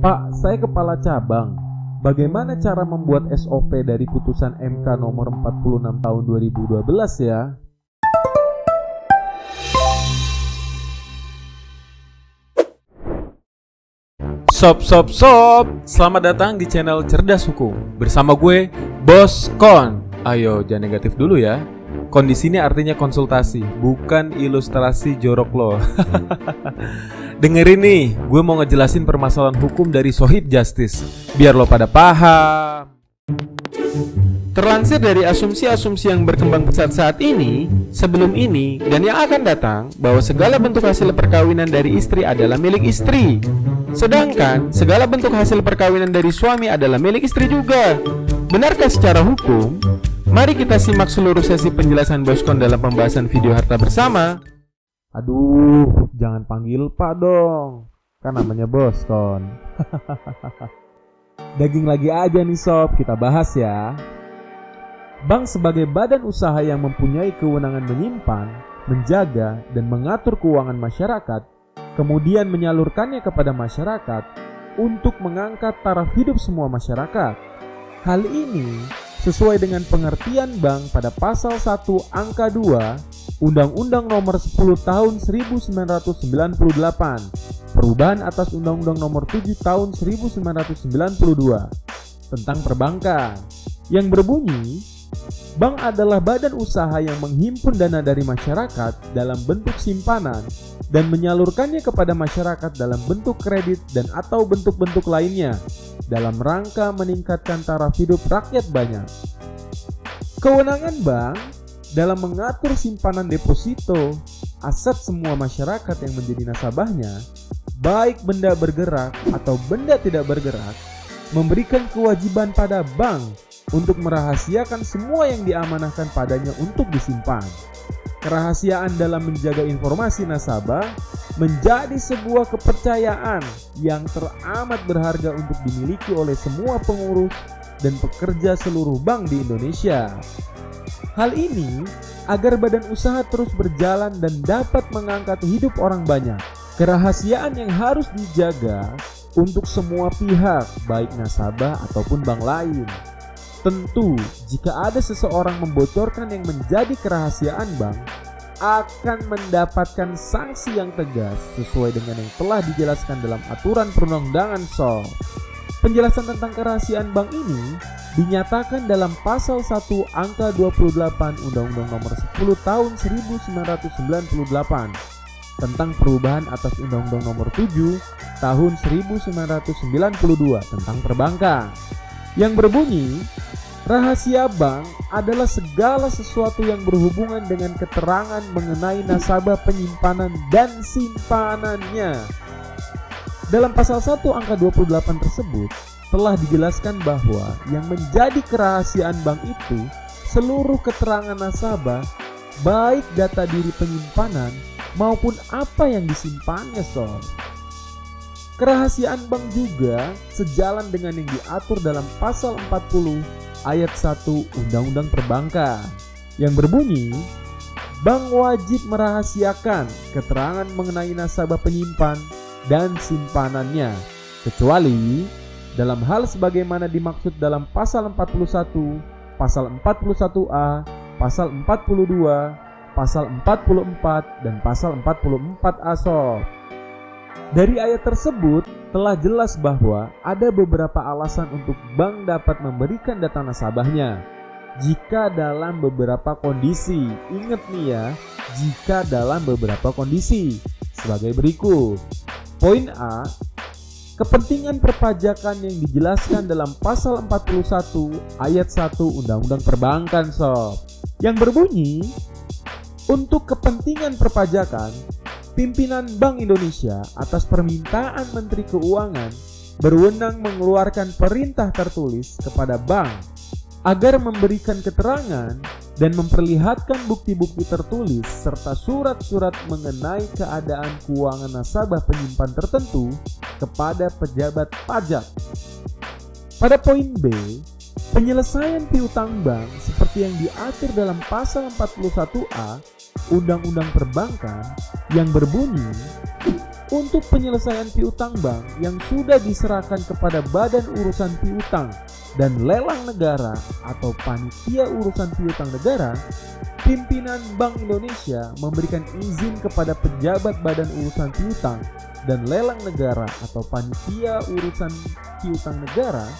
Pak, saya kepala cabang. Bagaimana cara membuat SOP dari putusan MK nomor 46 tahun 2012 ya? Sob, selamat datang di channel Cerdas Hukum. Bersama gue, Bos Kon. Ayo, jangan negatif dulu ya. Kon di sini artinya konsultasi, bukan ilustrasi jorok lo. Dengerin nih, gue mau ngejelasin permasalahan hukum dari Sohib Justice, biar lo pada paham. Terlansir dari asumsi-asumsi yang berkembang pesat saat ini, sebelum ini, dan yang akan datang, bahwa segala bentuk hasil perkawinan dari istri adalah milik istri. Sedangkan, segala bentuk hasil perkawinan dari suami adalah milik istri juga. Benarkah secara hukum? Mari kita simak seluruh sesi penjelasan Boskon dalam pembahasan video harta bersama. Aduh, jangan panggil Pak dong, kan namanya Boskon. Daging lagi aja nih sob, kita bahas ya. Bank sebagai badan usaha yang mempunyai kewenangan menyimpan, menjaga, dan mengatur keuangan masyarakat, kemudian menyalurkannya kepada masyarakat untuk mengangkat taraf hidup semua masyarakat. Hal ini sesuai dengan pengertian bank pada pasal 1 angka 2 Undang-Undang nomor 10 tahun 1998, perubahan atas Undang-Undang nomor 7 tahun 1992 tentang perbankan, yang berbunyi, bank adalah badan usaha yang menghimpun dana dari masyarakat dalam bentuk simpanan dan menyalurkannya kepada masyarakat dalam bentuk kredit dan atau bentuk-bentuk lainnya dalam rangka meningkatkan taraf hidup rakyat banyak. Kewenangan bank dalam mengatur simpanan deposito, aset semua masyarakat yang menjadi nasabahnya, baik benda bergerak atau benda tidak bergerak, memberikan kewajiban pada bank untuk merahasiakan semua yang diamanahkan padanya untuk disimpan. Kerahasiaan dalam menjaga informasi nasabah menjadi sebuah kepercayaan yang teramat berharga untuk dimiliki oleh semua pengurus dan pekerja seluruh bank di Indonesia. Hal ini agar badan usaha terus berjalan dan dapat mengangkat hidup orang banyak. Kerahasiaan yang harus dijaga untuk semua pihak, baik nasabah ataupun bank lain. Tentu, jika ada seseorang membocorkan yang menjadi kerahasiaan bank, akan mendapatkan sanksi yang tegas sesuai dengan yang telah dijelaskan dalam aturan perundang-undangan sob. Penjelasan tentang kerahasiaan bank ini dinyatakan dalam pasal 1 angka 28 Undang-Undang nomor 10 tahun 1998 tentang perubahan atas Undang-Undang nomor 7 tahun 1992 tentang perbankan, yang berbunyi, rahasia bank adalah segala sesuatu yang berhubungan dengan keterangan mengenai nasabah penyimpanan dan simpanannya. Dalam pasal 1 angka 28 tersebut telah dijelaskan bahwa yang menjadi kerahasiaan bank itu seluruh keterangan nasabah, baik data diri penyimpanan maupun apa yang disimpannya sob. Kerahasiaan bank juga sejalan dengan yang diatur dalam pasal 40 ayat 1 Undang-Undang Perbankan, yang berbunyi, bank wajib merahasiakan keterangan mengenai nasabah penyimpan dan simpanannya, kecuali dalam hal sebagaimana dimaksud dalam pasal 41, pasal 41A, pasal 42, pasal 44, dan pasal 44A sob. Dari ayat tersebut telah jelas bahwa ada beberapa alasan untuk bank dapat memberikan data nasabahnya jika dalam beberapa kondisi. Ingat nih ya, jika dalam beberapa kondisi sebagai berikut. Poin A, kepentingan perpajakan yang dijelaskan dalam pasal 41 ayat 1 Undang-Undang Perbankan sob, yang berbunyi, untuk kepentingan perpajakan, pimpinan Bank Indonesia atas permintaan Menteri Keuangan berwenang mengeluarkan perintah tertulis kepada bank agar memberikan keterangan dan memperlihatkan bukti-bukti tertulis serta surat-surat mengenai keadaan keuangan nasabah penyimpan tertentu kepada pejabat pajak. Pada poin B, penyelesaian piutang bank seperti yang diatur dalam pasal 41A Undang-Undang Perbankan, yang berbunyi, untuk penyelesaian piutang bank yang sudah diserahkan kepada Badan Urusan Piutang dan Lelang Negara atau Panitia Urusan Piutang Negara, pimpinan Bank Indonesia memberikan izin kepada pejabat Badan Urusan Piutang dan Lelang Negara atau Panitia Urusan Piutang Negara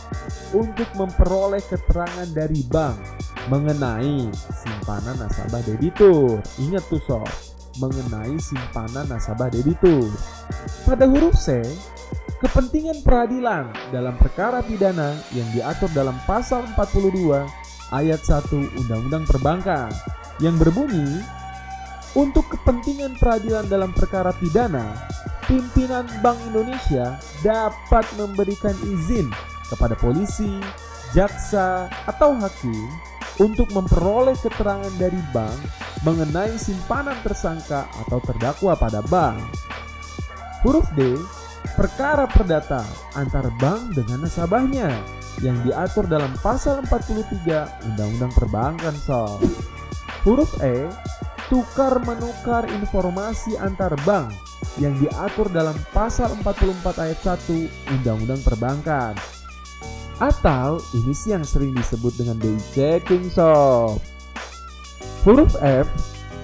untuk memperoleh keterangan dari bank mengenai simpanan nasabah debitur. Ingat tuh sob, mengenai simpanan nasabah debitur. Pada huruf C, kepentingan peradilan dalam perkara pidana yang diatur dalam pasal 42 ayat 1 Undang-Undang Perbankan yang berbunyi, untuk kepentingan peradilan dalam perkara pidana, pimpinan Bank Indonesia dapat memberikan izin kepada polisi, jaksa, atau hakim untuk memperoleh keterangan dari bank mengenai simpanan tersangka atau terdakwa pada bank. Huruf D, perkara perdata antar bank dengan nasabahnya yang diatur dalam pasal 43 Undang-Undang Perbankan sob. Huruf E, tukar menukar informasi antar bank yang diatur dalam pasal 44 ayat 1 Undang-Undang Perbankan. Atau ini sih yang sering disebut dengan day checking sob. Huruf F,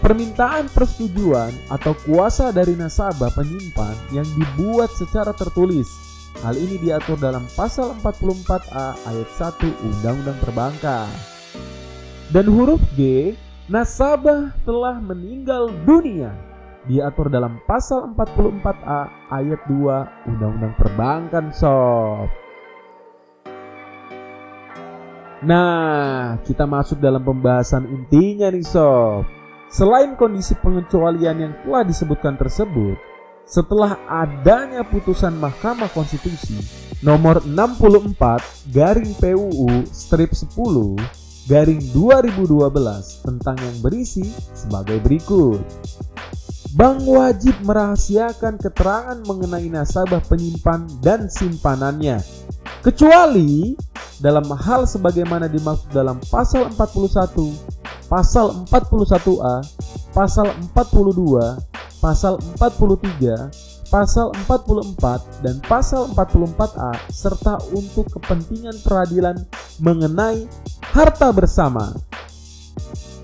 permintaan persetujuan atau kuasa dari nasabah penyimpan yang dibuat secara tertulis. Hal ini diatur dalam pasal 44A ayat 1 Undang-Undang Perbankan. Dan huruf G, nasabah telah meninggal dunia, diatur dalam pasal 44A ayat 2 Undang-Undang Perbankan sob. Nah, kita masuk dalam pembahasan intinya nih sob. Selain kondisi pengecualian yang telah disebutkan tersebut, setelah adanya putusan Mahkamah Konstitusi nomor 64/PUU-10/2012 tentang yang berisi sebagai berikut. Bank wajib merahasiakan keterangan mengenai nasabah penyimpan dan simpanannya, kecuali dalam hal sebagaimana dimaksud dalam pasal 41, pasal 41A, pasal 42, pasal 43, pasal 44, dan pasal 44A, serta untuk kepentingan peradilan mengenai harta bersama.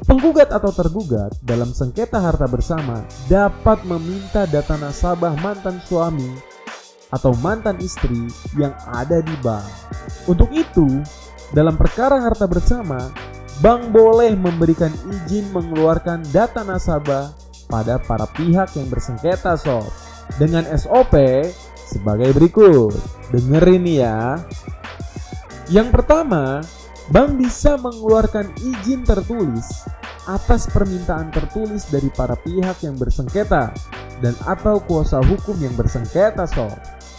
Penggugat atau tergugat dalam sengketa harta bersama dapat meminta data nasabah mantan suami atau mantan istri yang ada di bank. Untuk itu, dalam perkara harta bersama, bank boleh memberikan izin mengeluarkan data nasabah pada para pihak yang bersengketa sob, dengan SOP sebagai berikut. Dengerin ya. Yang pertama, bank bisa mengeluarkan izin tertulis atas permintaan tertulis dari para pihak yang bersengketa dan atau kuasa hukum yang bersengketa sob.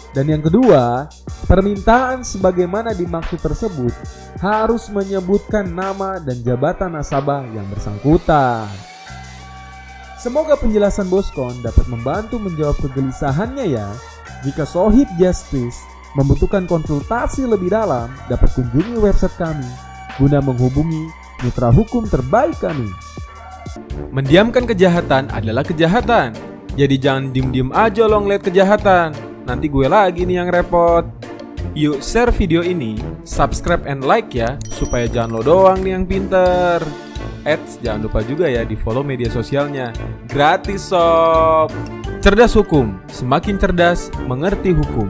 Dan yang kedua, permintaan sebagaimana dimaksud tersebut harus menyebutkan nama dan jabatan nasabah yang bersangkutan. Semoga penjelasan Boskon dapat membantu menjawab kegelisahannya ya. Jika Sohib Justice membutuhkan konsultasi lebih dalam, dapat kunjungi website kami guna menghubungi mitra hukum terbaik kami. Mendiamkan kejahatan adalah kejahatan. Jadi jangan diem-diem aja lo ngeliat kejahatan. Nanti gue lagi nih yang repot. Yuk share video ini, subscribe and like ya, supaya jangan lo doang nih yang pinter. Jangan lupa juga ya di follow media sosialnya. Gratis sob. Cerdas hukum, semakin cerdas mengerti hukum.